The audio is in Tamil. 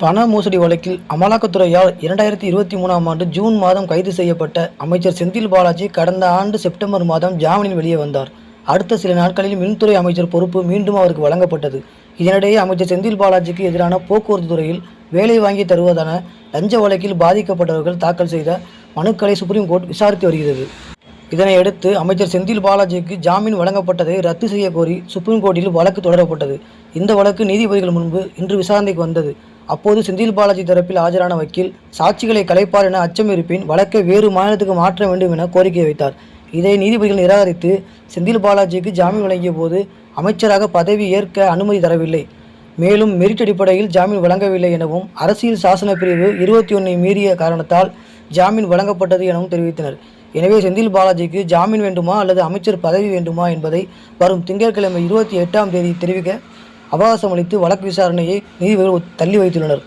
பண மோசடி வழக்கில் அமலாக்கத்துறையால் 2023ஆம் ஆண்டு ஜூன் மாதம் கைது செய்யப்பட்ட அமைச்சர் செந்தில் பாலாஜி கடந்த ஆண்டு செப்டம்பர் மாதம் ஜாமீனில் வெளியே வந்தார். அடுத்த சில நாட்களில் மின்துறை அமைச்சர் பொறுப்பு மீண்டும் அவருக்கு வழங்கப்பட்டது. இதனிடையே அமைச்சர் செந்தில் பாலாஜிக்கு எதிரான போக்குவரத்து துறையில் வேலை வாங்கி தருவதான லஞ்ச வழக்கில் பாதிக்கப்பட்டவர்கள் தாக்கல் செய்த மனுக்களை சுப்ரீம் கோர்ட் விசாரித்து வருகிறது. இதனையடுத்து அமைச்சர் செந்தில் பாலாஜிக்கு ஜாமீன் வழங்கப்பட்டதை ரத்து செய்ய கோரி சுப்ரீம் கோர்ட்டில் வழக்கு தொடரப்பட்டது. இந்த வழக்கு நீதிபதிகள் முன்பு இன்று விசாரணைக்கு வந்தது. அப்போது செந்தில் பாலாஜி தரப்பில் ஆஜரான வக்கீல் சாட்சிகளை கலைப்பார் என அச்சம் இருப்பின் வழக்கை வேறு மாநிலத்துக்கு மாற்ற வேண்டும் என கோரிக்கை வைத்தார். இதை நீதிபதிகள் நிராகரித்து செந்தில் பாலாஜிக்கு ஜாமீன் வழங்கிய போது அமைச்சராக பதவி ஏற்க அனுமதி தரவில்லை, மேலும் மெரிட் அடிப்படையில் ஜாமீன் வழங்கவில்லை எனவும் அரசியல் சாசன பிரிவு 21 மீறிய காரணத்தால் ஜாமீன் வழங்கப்பட்டது எனவும் தெரிவித்தனர். எனவே செந்தில் பாலாஜிக்கு ஜாமீன் வேண்டுமா அல்லது அமைச்சர் பதவி வேண்டுமா என்பதை வரும் திங்கட்கிழமை 28ஆம் தேதி தெரிவிக்க அவகாசம் அளித்து வழக்கு விசாரணையை நீதிபதிகள் தள்ளி வைத்துள்ளனர்.